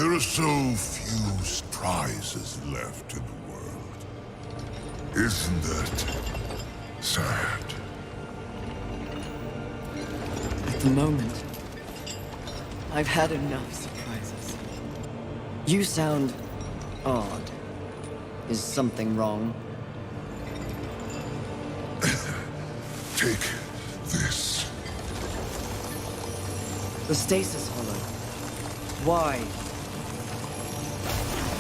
There are so few prizes left in the world. Isn't that sad? At the moment, I've had enough surprises. You sound odd. Is something wrong? Take this. The stasis hollow. Why?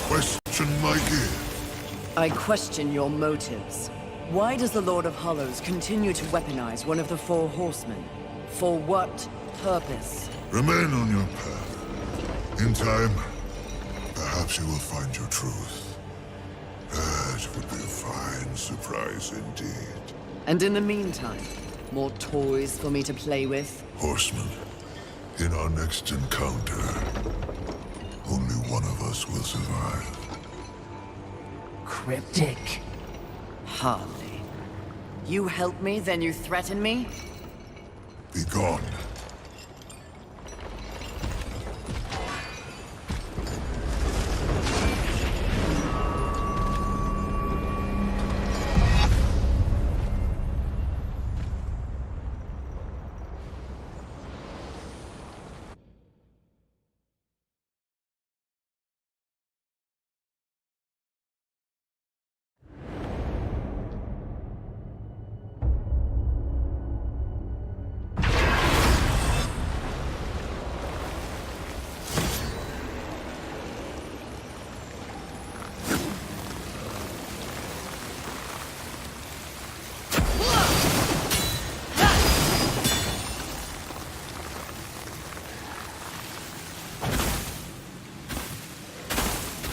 Question my gift. I question your motives. Why does the Lord of Hollows continue to weaponize one of the four horsemen? For what purpose? Remain on your path. In time, perhaps you will find your truth. That would be a fine surprise indeed. And in the meantime, more toys for me to play with? Horseman, in our next encounter, only one of us will survive. Cryptic. Hardly. You help me, then you threaten me? Be gone.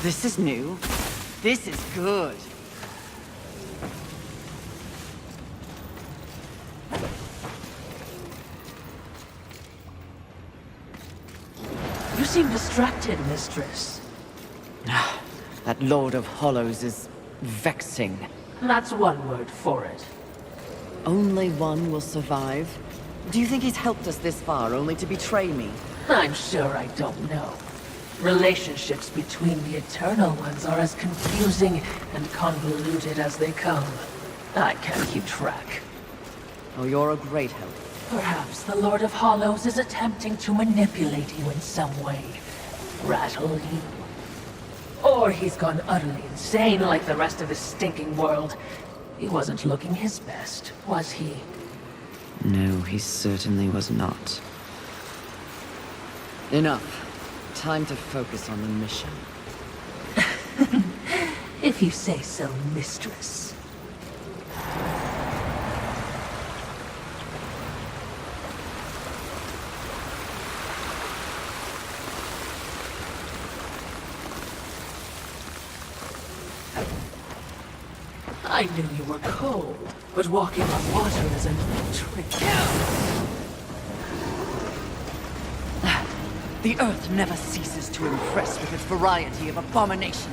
This is new. This is good. You seem distracted, mistress. That Lord of Hollows is vexing. That's one word for it. Only one will survive? Do you think he's helped us this far only to betray me? I'm sure I don't know. Relationships between the Eternal Ones are as confusing and convoluted as they come. I can't keep track. Oh, you're a great help. Perhaps the Lord of Hollows is attempting to manipulate you in some way. Rattle you. Or he's gone utterly insane like the rest of this stinking world. He wasn't looking his best, was he? No, he certainly was not. Enough. Time to focus on the mission. If you say so, mistress. I knew you were cold, but walking on water is a new trick. The Earth never ceases to impress with its variety of abominations.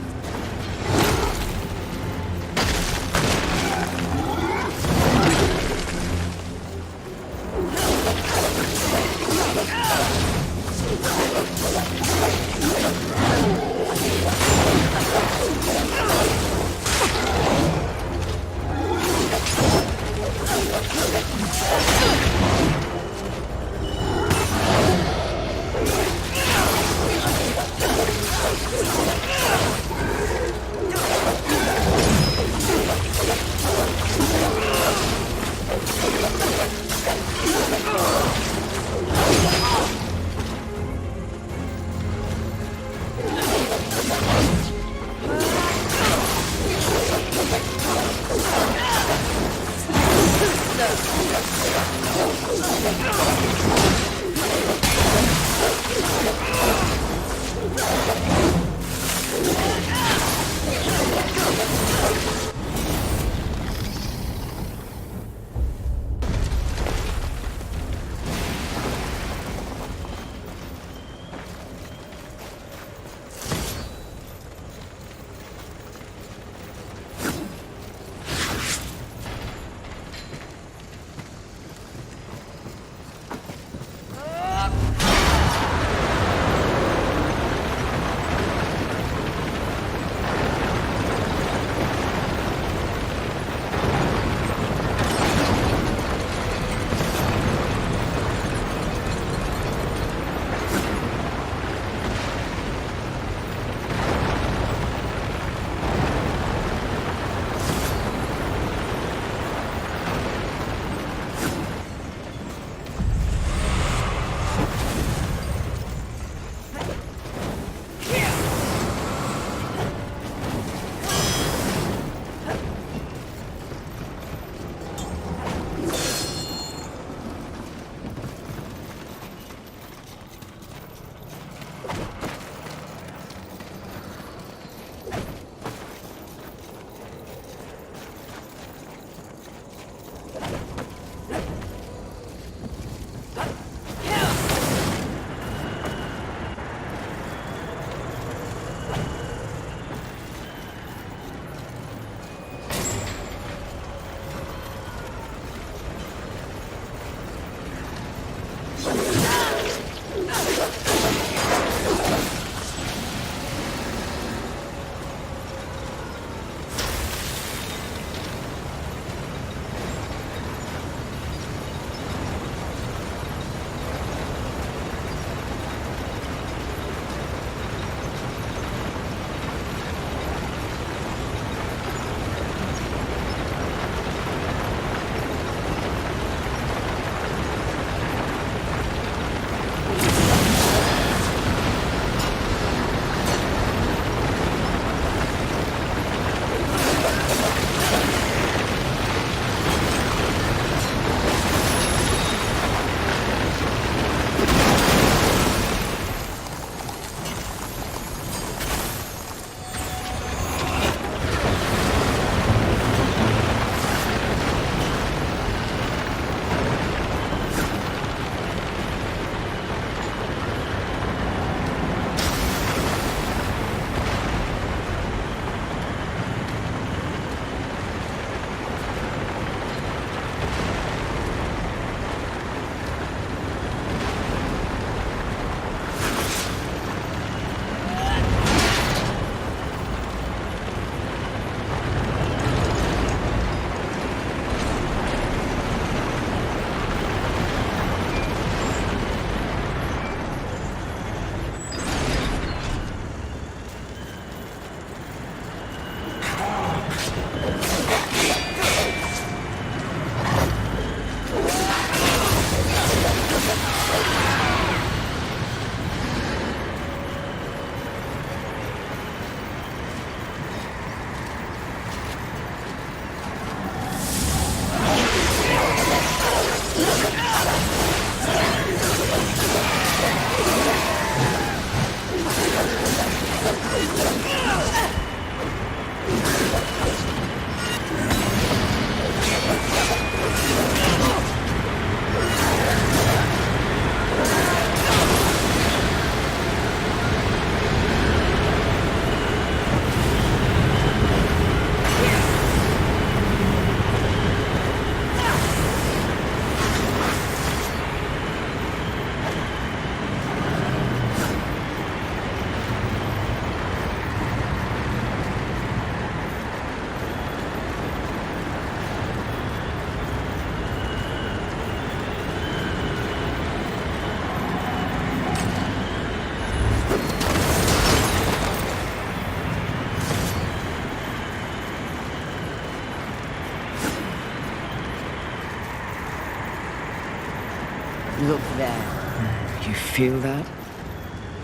you feel that?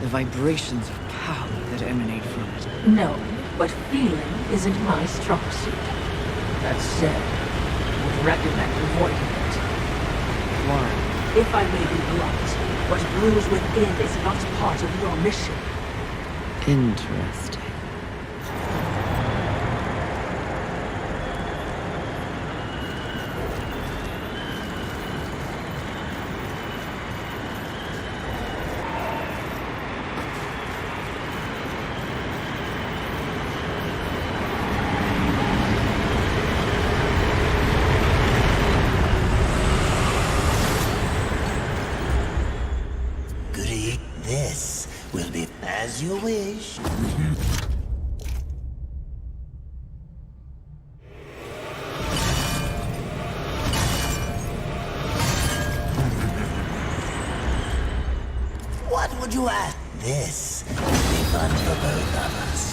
The vibrations of power that emanate from it. No, but feeling isn't my strong suit. That said, I would recommend avoiding it. Why? If I may be blunt, what brews within is not part of your mission. Interesting. Goody, this will be as you wish. What would you ask? This will be fun for both of us.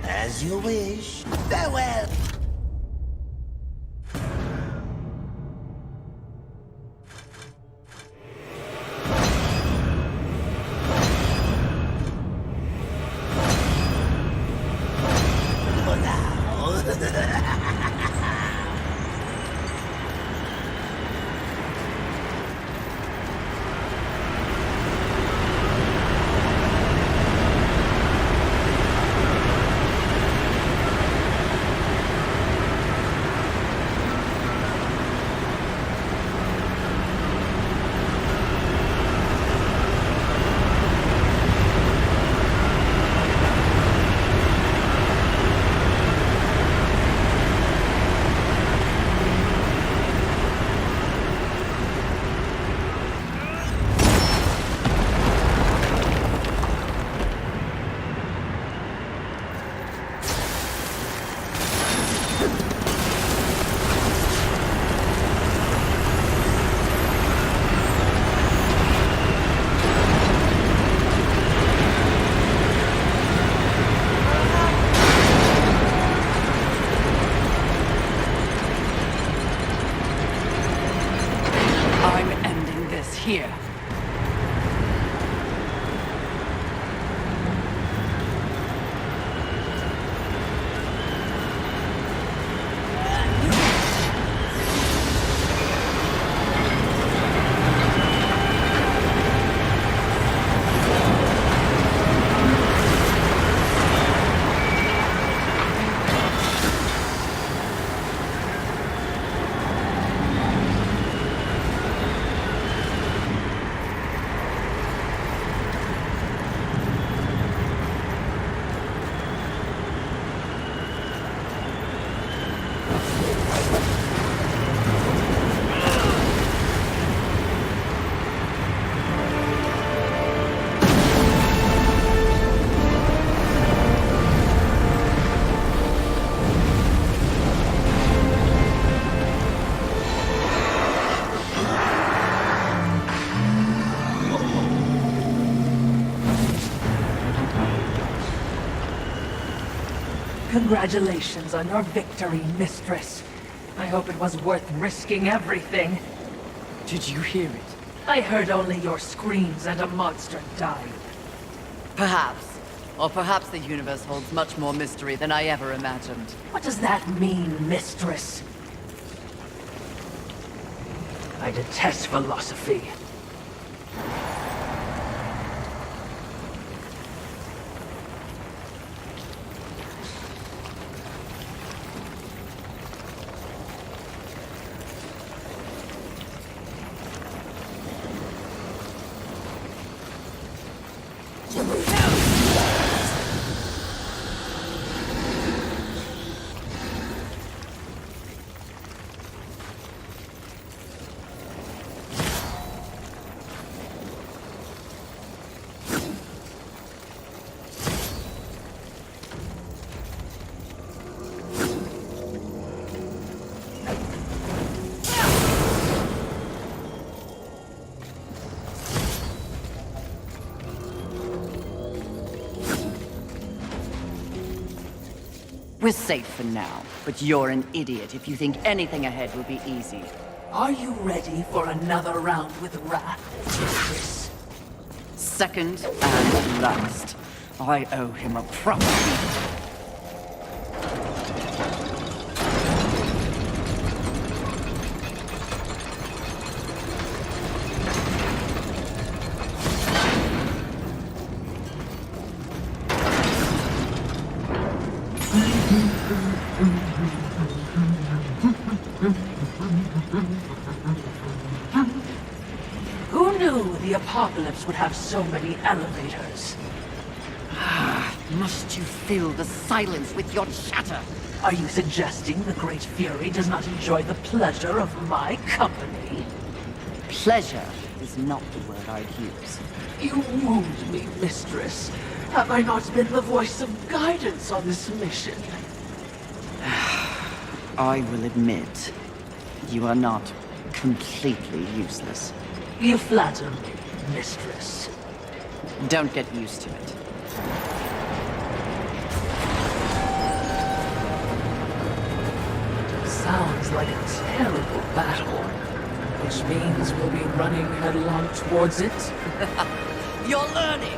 As you wish. Farewell. For now. I'm ending this here. Congratulations on your victory, Mistress. I hope it was worth risking everything. Did you hear it? I heard only your screams and a monster died. Perhaps. Or perhaps the universe holds much more mystery than I ever imagined. What does that mean, Mistress? I detest philosophy. We're safe for now, but you're an idiot if you think anything ahead will be easy. Are you ready for another round with Wrath, Mistress? Second and last. I owe him a proper beating. Who knew the apocalypse would have so many elevators? Must you fill the silence with your chatter? Are you suggesting the Great Fury does not enjoy the pleasure of my company? Pleasure is not the word I'd use. You wound me, Mistress. Have I not been the voice of guidance on this mission? I will admit, you are not completely useless. You flatter me, Mistress. Don't get used to it. Sounds like a terrible battle. Which means we'll be running headlong towards it. You're learning!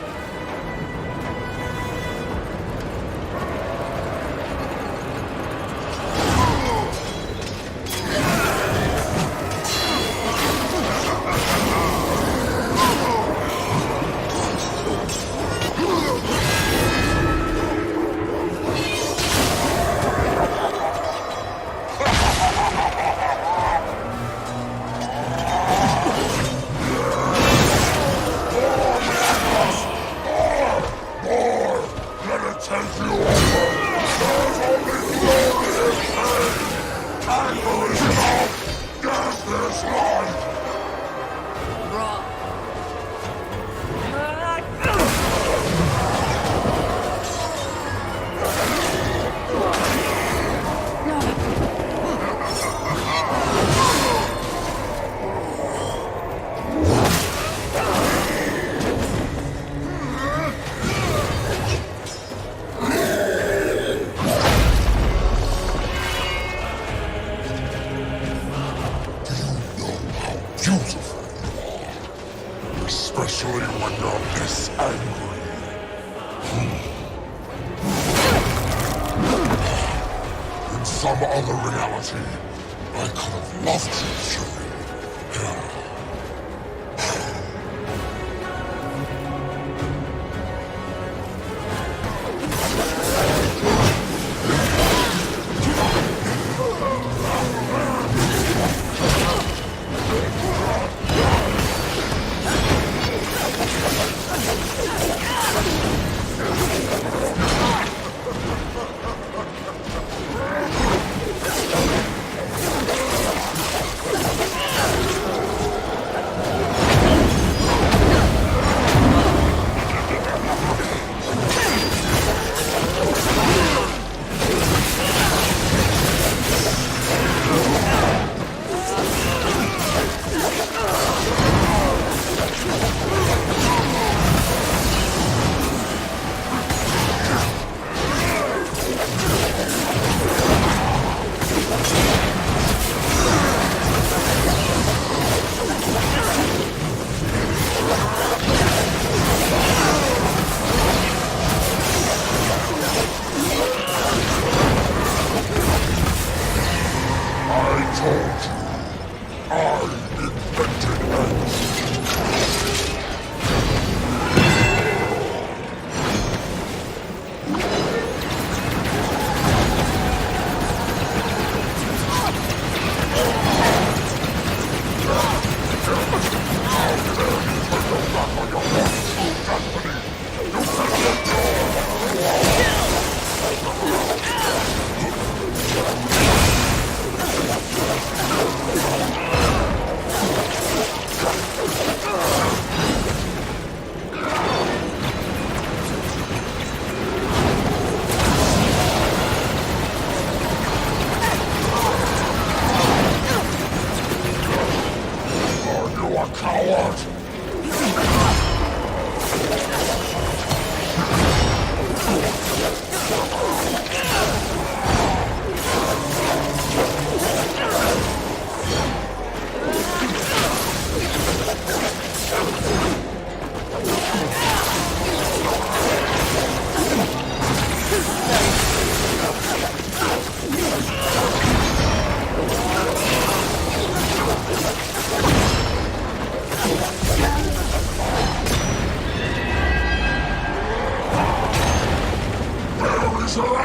Especially when you're this angry. In some other reality, I could have loved you, Fury.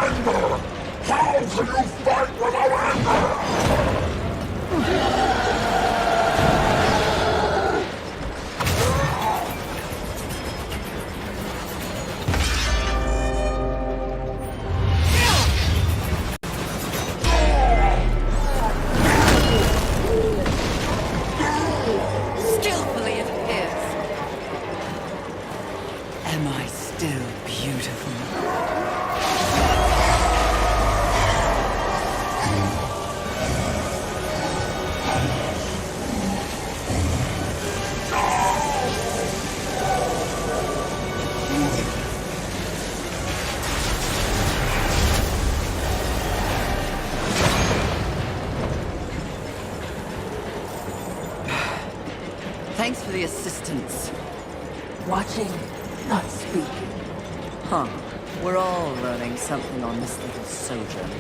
anger! How can you fight without anger? Skillfully it appears. Am I still beautiful? Thanks for the assistance. Watching, not speaking. Huh. We're all learning something on this little sojourn.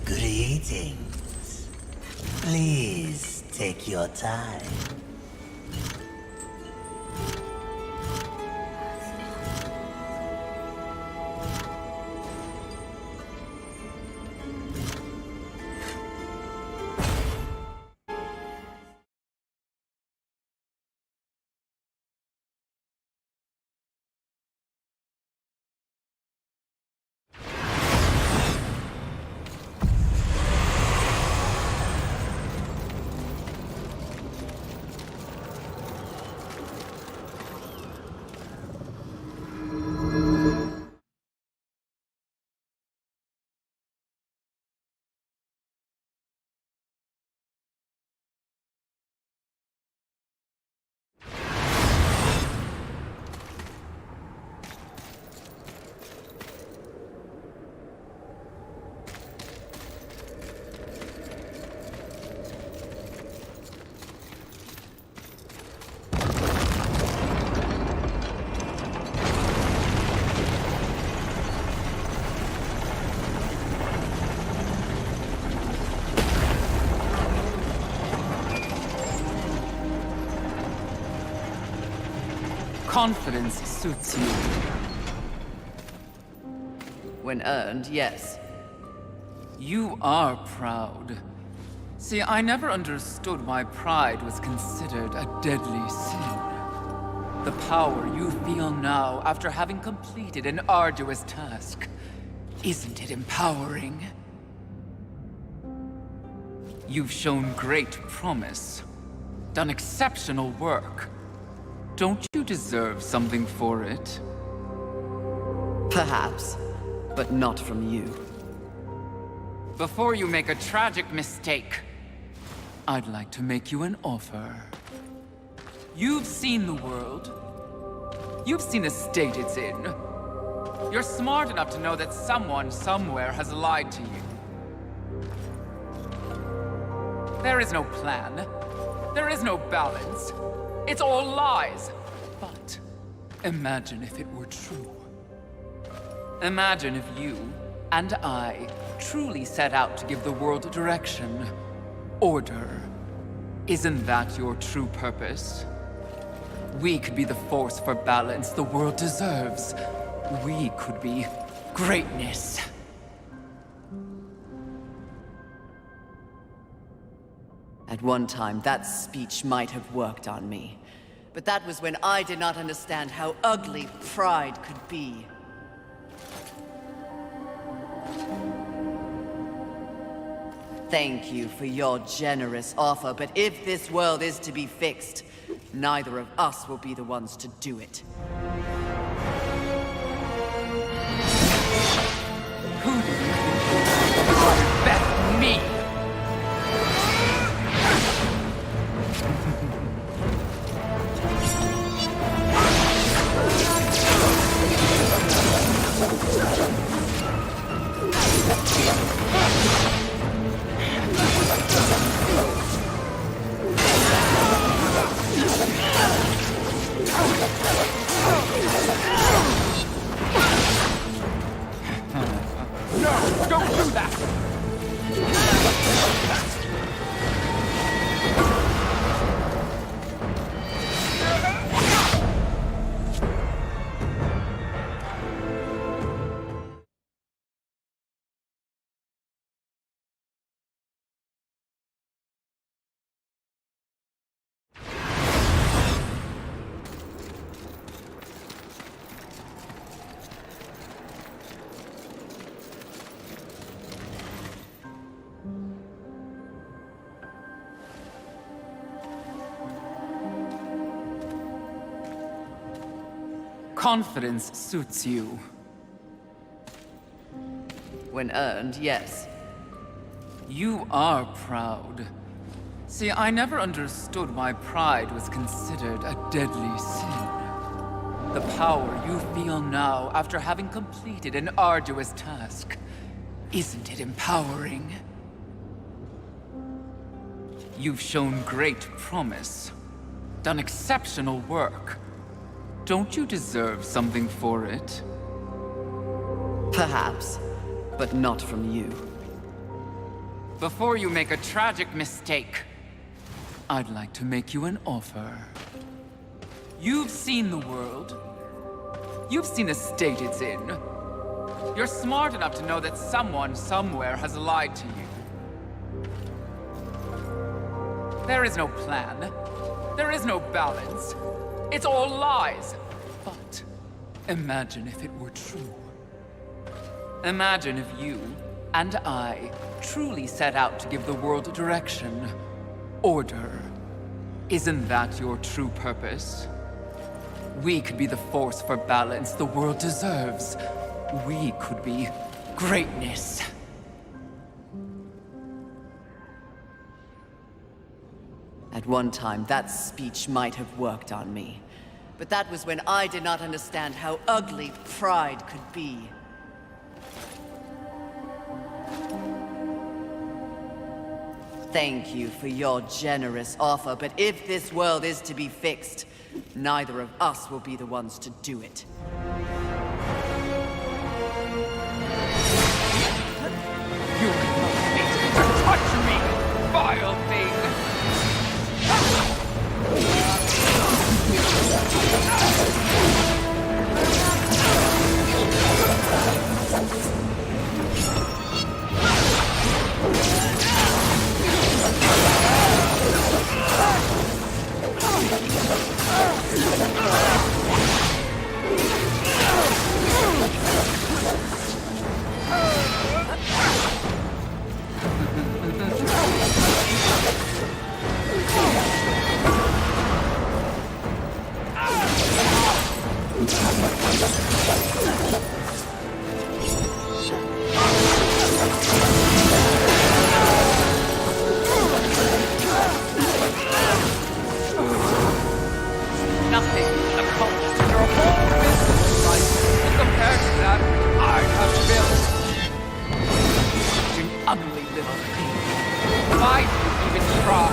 Greetings. Please take your time. Confidence suits you. When earned, yes. You are proud. See, I never understood why pride was considered a deadly sin. The power you feel now after having completed an arduous task. Isn't it empowering? You've shown great promise. Done exceptional work. Don't you deserve something for it? Perhaps, but not from you. Before you make a tragic mistake, I'd like to make you an offer. You've seen the world. You've seen the state it's in. You're smart enough to know that someone somewhere has lied to you. There is no plan. There is no balance. It's all lies. But imagine if it were true. Imagine if you and I truly set out to give the world direction, order. Isn't that your true purpose? We could be the force for balance the world deserves. We could be greatness. At one time, that speech might have worked on me. But that was when I did not understand how ugly pride could be. Thank you for your generous offer, but if this world is to be fixed, neither of us will be the ones to do it. Who do you think you are? Best me! confidence suits you. When earned, yes. You are proud. See, I never understood why pride was considered a deadly sin. The power you feel now after having completed an arduous task. Isn't it empowering? You've shown great promise. Done exceptional work. Don't you deserve something for it? Perhaps, but not from you. Before you make a tragic mistake, I'd like to make you an offer. You've seen the world. You've seen the state it's in. You're smart enough to know that someone somewhere has lied to you. There is no plan. There is no balance. It's all lies. But imagine if it were true. Imagine if you and I truly set out to give the world direction, order. Isn't that your true purpose? We could be the force for balance the world deserves. We could be greatness. At one time, that speech might have worked on me. But that was when I did not understand how ugly pride could be. Thank you for your generous offer, but if this world is to be fixed, neither of us will be the ones to do it. You need to touch me, vile thing! Nothing accomplished in your whole business life compared to that I have built. Such an ugly little thing. Why do you even try?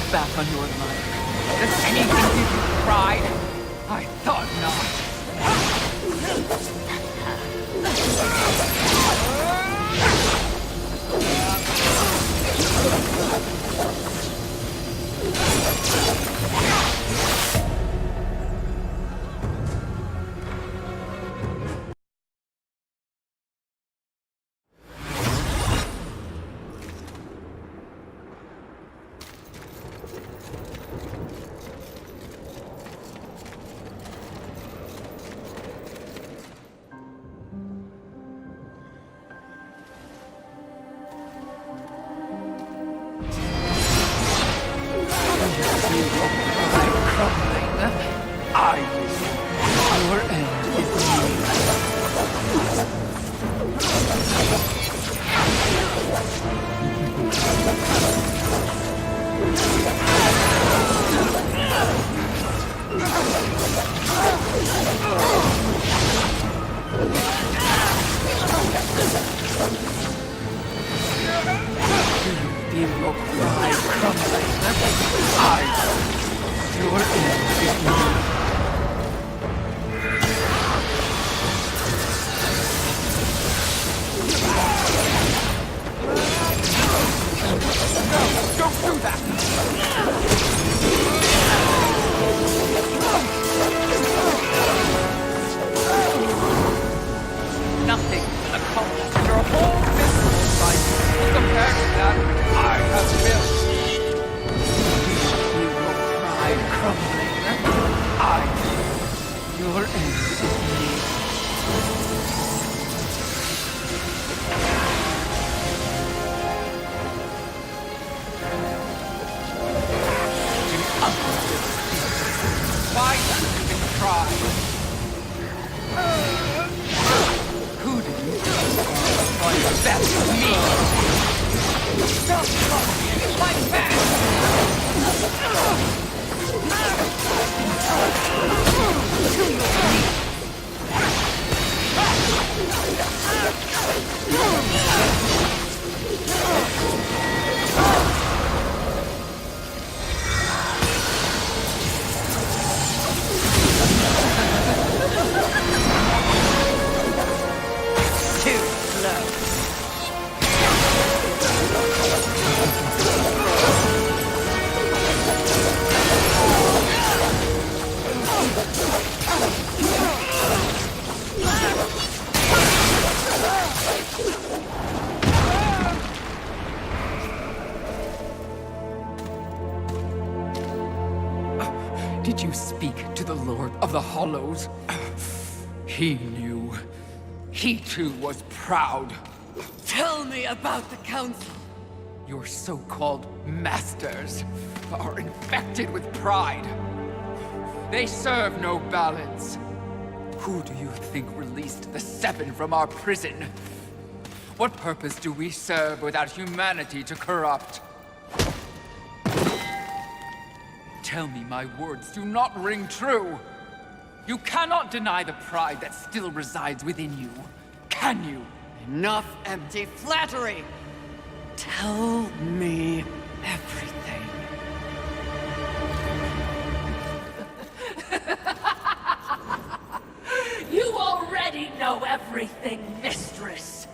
Back on your life. Does anything give you pride? I thought I was Your end is near. Don't do that! Nothing will accomplish your whole business life compared to that I have built. You will cry crumbling. Your end is near. Why not even try? Who do you think is the best of me? Don't love me like that! Too slow. Did you speak to the Lord of the Hollows? He knew. He too was proud. Tell me about the council. Your so-called masters are infected with pride. They serve no balance. Who do you think released the Seven from our prison? What purpose do we serve without humanity to corrupt? Tell me my words do not ring true. You cannot deny the pride that still resides within you, can you? Enough empty flattery. Tell me everything. You already know everything, mistress.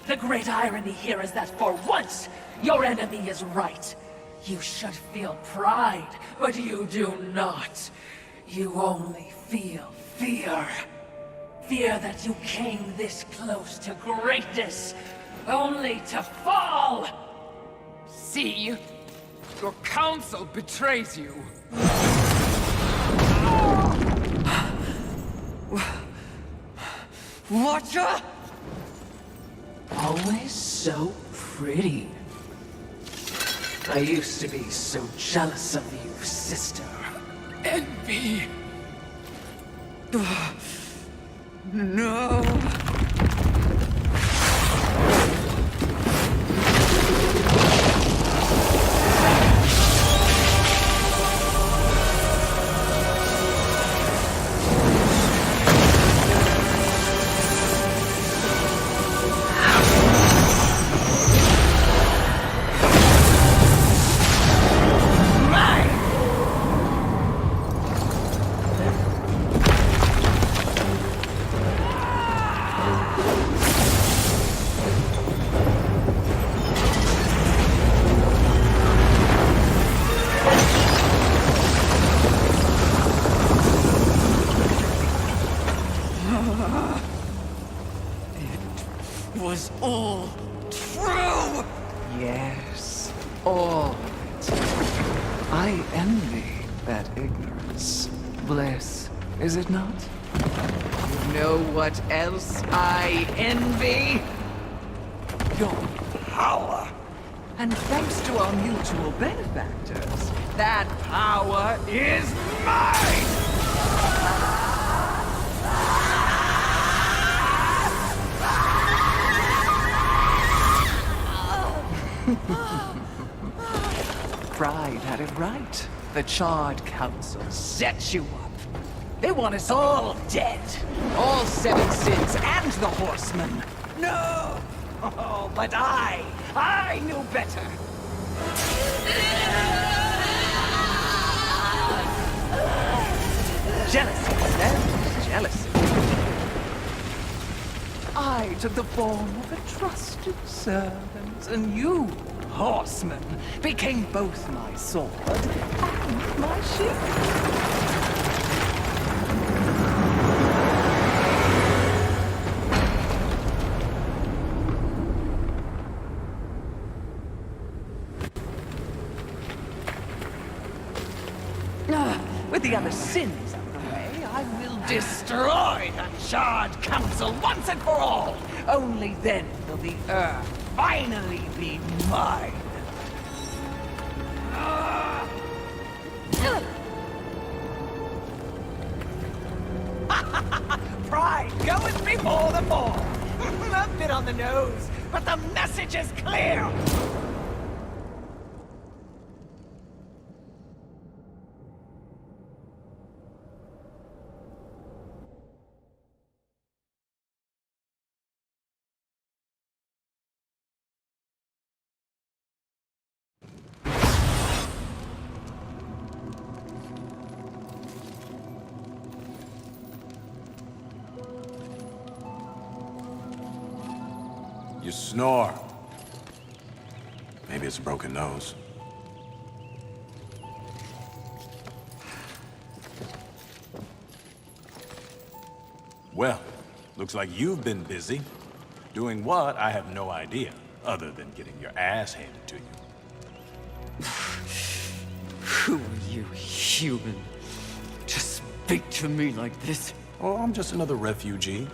The great irony here is that for once, your enemy is right. You should feel pride, but you do not. You only feel fear. Fear that you came this close to greatness, only to fall! See? Your counsel betrays you. Watcher? Always so pretty. I used to be so jealous of you, sister. Envy. No. Was all true! Yes, all of it. I envy that ignorance. Bliss, is it not? You know what else I envy? Your power. And thanks to our mutual benefactors, that power is mine! Pride had it right. The Charred Council set you up. They want us all dead. All Seven Sins and the Horsemen. No! Oh, but I knew better. took the form of a trusted servant, and you, horseman, became both my sword and my shield. With the other sins out of the way, I will destroy the Shard Council once and for all! Only then will the Earth finally be mine! Pride goeth before the fall! A bit on the nose, but the message is clear! You snore. Maybe it's a broken nose. Well, looks like you've been busy. Doing what, I have no idea, other than getting your ass handed to you. Who are you, human? To speak to me like this? Oh, I'm just another refugee,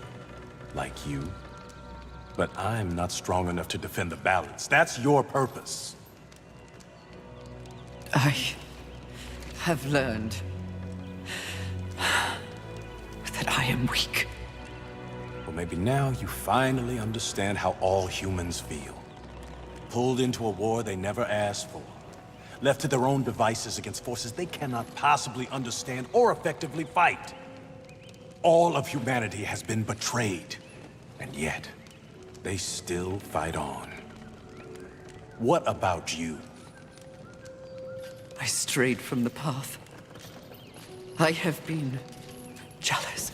like you. But I'm not strong enough to defend the balance. That's your purpose. I have learned that I am weak. Well, maybe now you finally understand how all humans feel. Pulled into a war they never asked for. Left to their own devices against forces they cannot possibly understand or effectively fight. All of humanity has been betrayed. And yet, they still fight on. What about you? I strayed from the path. I have been jealous.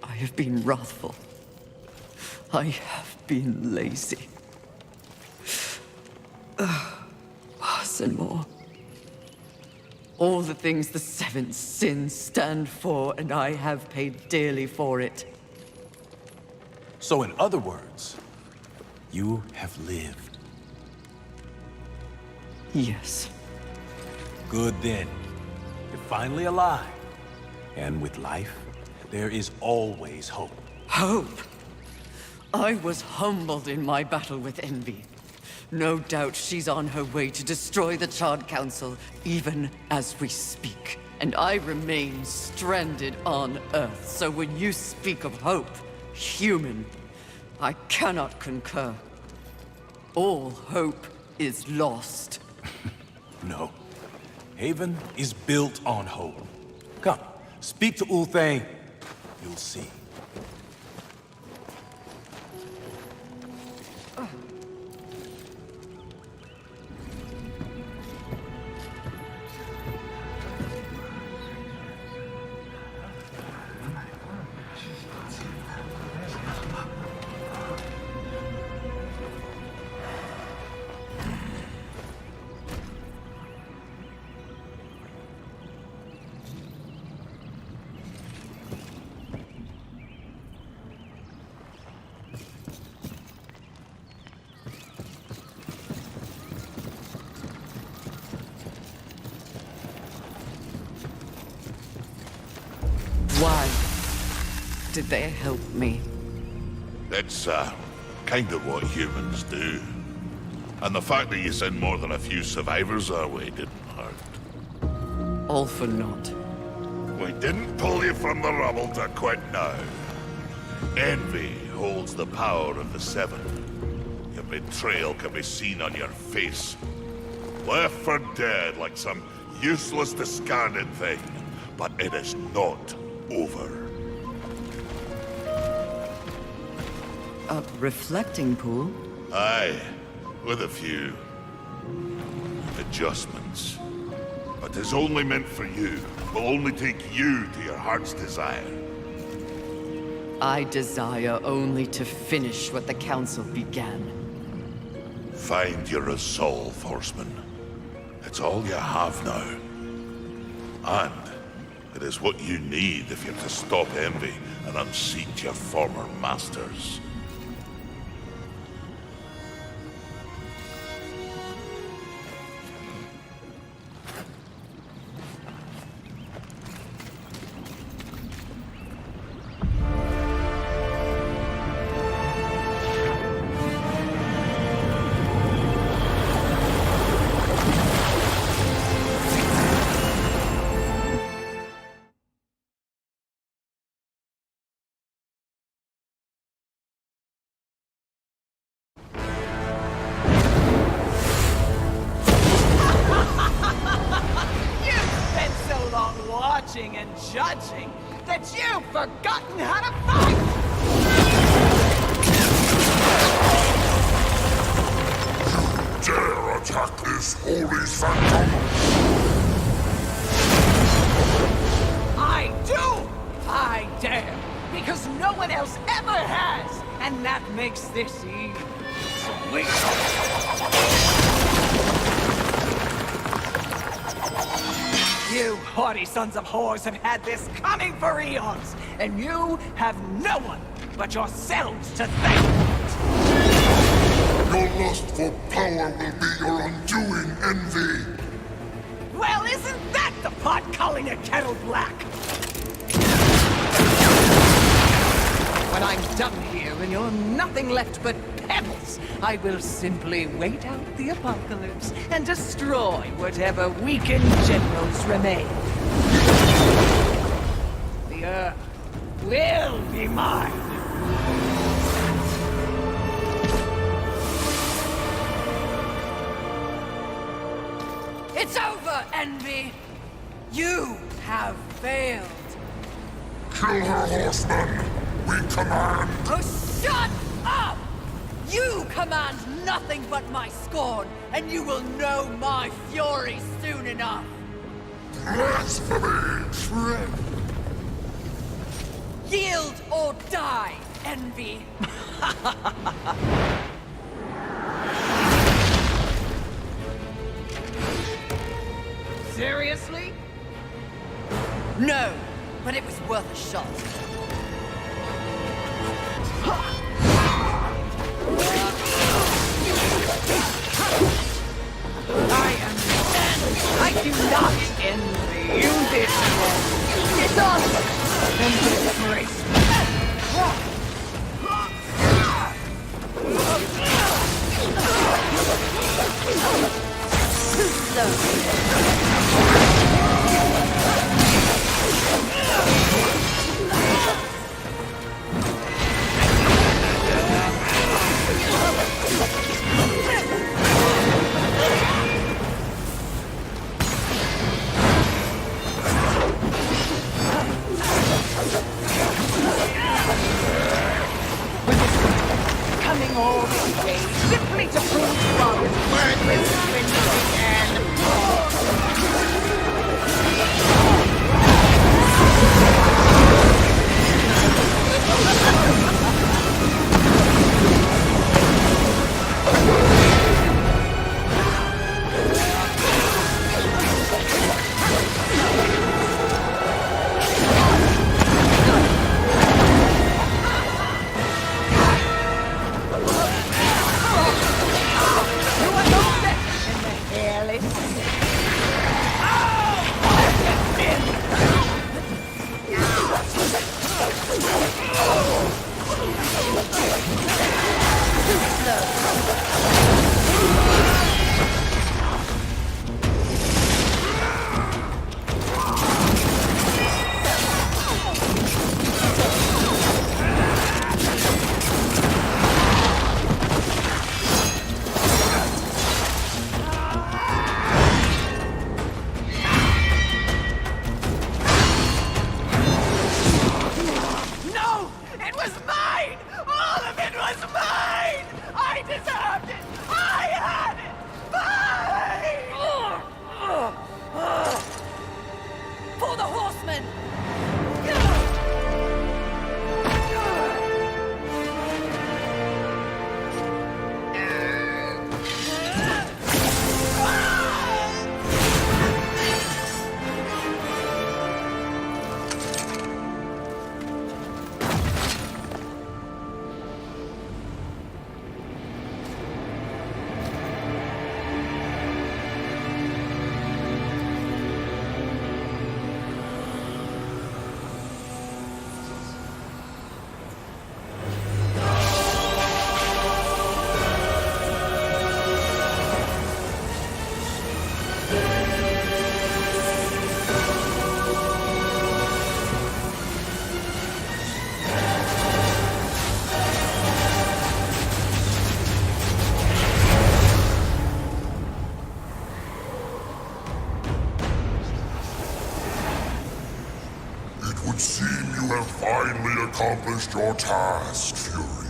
I have been wrathful. I have been lazy. Worse and more. All the things the seventh sins stand for, and I have paid dearly for it. So in other words, you have lived. Yes. Good then. You're finally alive. And with life, there is always hope. Hope. I was humbled in my battle with Envy. No doubt she's on her way to destroy the Charred Council, even as we speak. And I remain stranded on Earth, so when you speak of hope, human, I cannot concur. All hope is lost. No. Haven is built on hope. Come, speak to Ulthane. You'll see. Why did they help me? It's, kind of what humans do. And the fact that you sent more than a few survivors our way didn't hurt. All for naught. We didn't pull you from the rubble to quit now. Envy holds the power of the Seven. Your betrayal can be seen on your face. Left for dead like some useless, discarded thing. But it is not over. A reflecting pool? Aye, with a few adjustments. But it's only meant for you. Will only take you to your heart's desire. I desire only to finish what the Council began. Find your resolve, Horseman. It's all you have now. And it is what you need if you're to stop envy and unseat your former masters. And judging that you've forgotten how to fight! Dare attack this holy sanctum? I do! I dare! Because no one else ever has! And that makes this even sweet! You haughty sons of whores have had this coming for eons, and you have no one but yourselves to thank for it. Your lust for power will be your undoing, Envy. Well, isn't that the pot calling a kettle black? When I'm done here and you're nothing left but pebbles, I will simply wait out the apocalypse and destroy whatever weakened generals remain. The Earth will be mine. It's over, Envy! You have failed! Kill her, Horseman! We command! Oh, shut up! You command nothing but my scorn, and you will know my fury soon enough! Blasphemy! Yield or die, Envy! Seriously? No, but it was worth a shot. I do not envy you this one. It's awesome and disgraceful. Coming all this way simply to prove Rob is worthless when For the horsemen! would seem you have finally accomplished your task, Fury.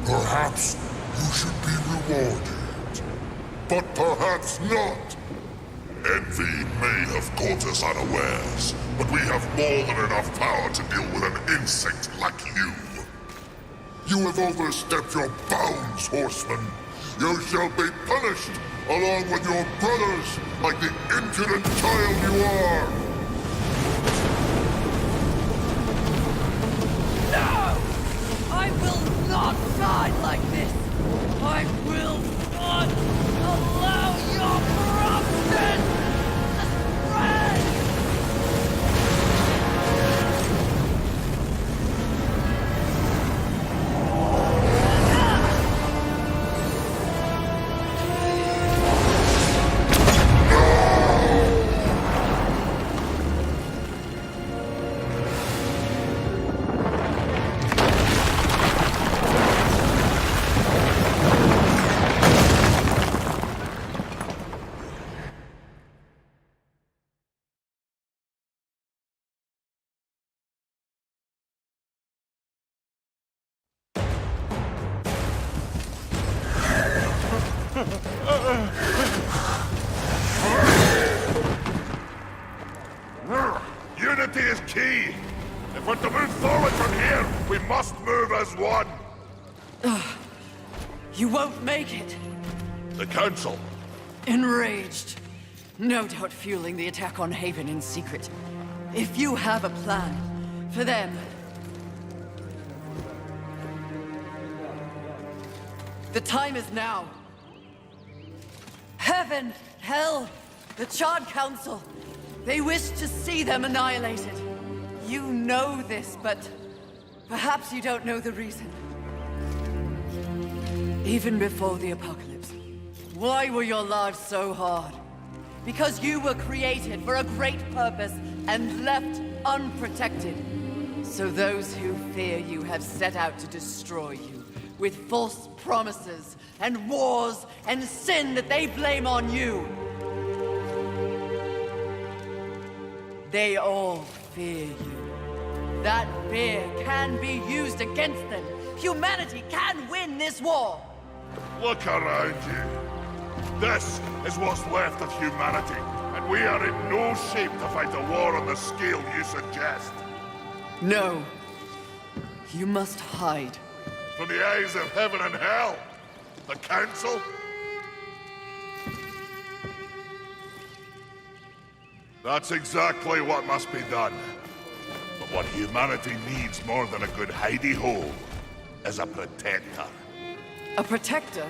Perhaps you should be rewarded, but perhaps not. Envy may have caught us unawares, but we have more than enough power to deal with an insect like you. You have overstepped your bounds, Horseman. You shall be punished, along with your brothers, like the impudent child you are! No! I will not die like this! I will not allow your corruption to spread! Unity is key. If we're to move forward from here, we must move as one. You won't make it. The Council. Enraged. No doubt fueling the attack on Haven in secret. If you have a plan for them... The time is now. Heaven, hell, the Charred Council. They wish to see them annihilated. You know this, but perhaps you don't know the reason. Even before the apocalypse, why were your lives so hard? Because you were created for a great purpose and left unprotected. So those who fear you have set out to destroy you with false promises and wars and sin that they blame on you. They all fear you. That fear can be used against them. Humanity can win this war. Look around you. This is what's left of humanity, and we are in no shape to fight a war on the scale you suggest. No. You must hide. From the eyes of heaven and hell. The Council? That's exactly what must be done. But what humanity needs more than a good hidey-hole is a protector. A protector?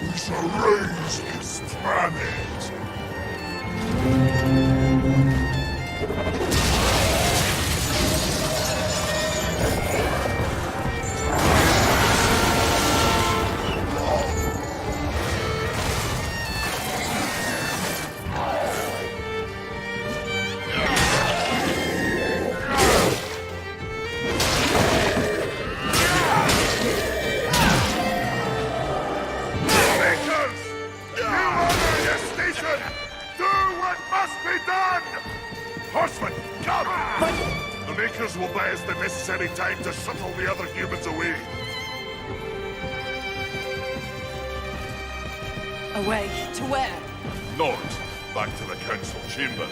We shall raise this planet! Horsemen, come! The Makers will buy us the necessary time to shuttle the other humans away. Away to where? North, back to the Council chamber.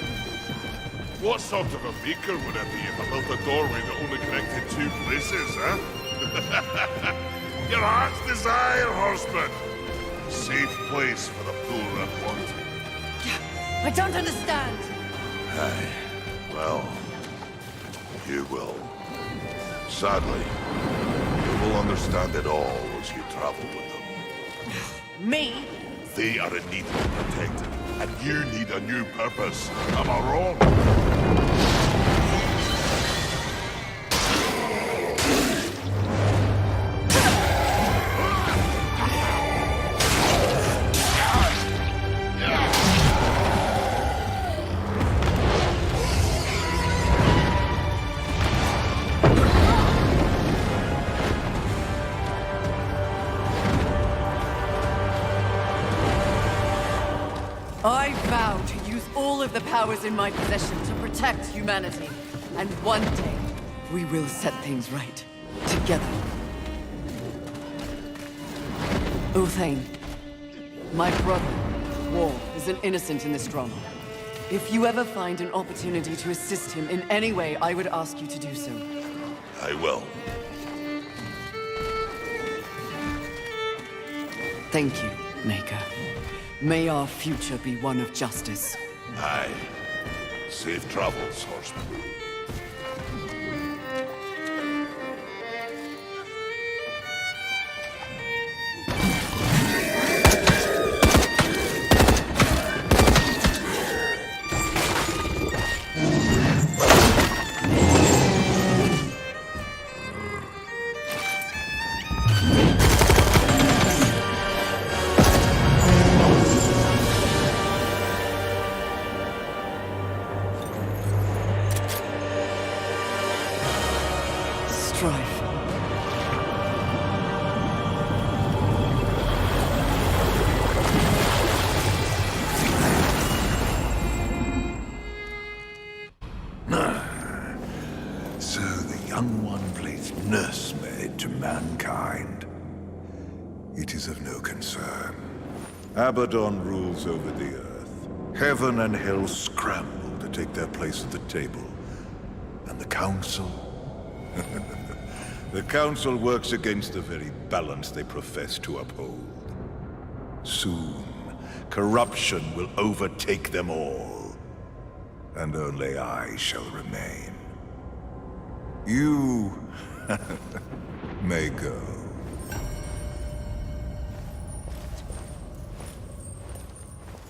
What sort of a Maker would it be if I built a doorway that only connected two places, huh? Your heart's desire, Horseman! Safe place for the poor and wanted. I don't understand! Aye. Well, you will. Sadly, you will understand it all as you travel with them. Me? They are in need of a protector, and you need a new purpose. Am I wrong? the powers in my possession to protect humanity. And one day, we will set things right. Together. Uthane, my brother, War, is an innocent in this drama. If you ever find an opportunity to assist him in any way, I would ask you to do so. I will. Thank you, Maker. May our future be one of justice. Aye. Safe travels, horseman. Strife. So the young one plays nursemaid to mankind. It is of no concern. Abaddon rules over the earth. Heaven and hell scramble to take their place at the table. And the Council? The Council works against the very balance they profess to uphold. Soon, corruption will overtake them all. And only I shall remain. You may go.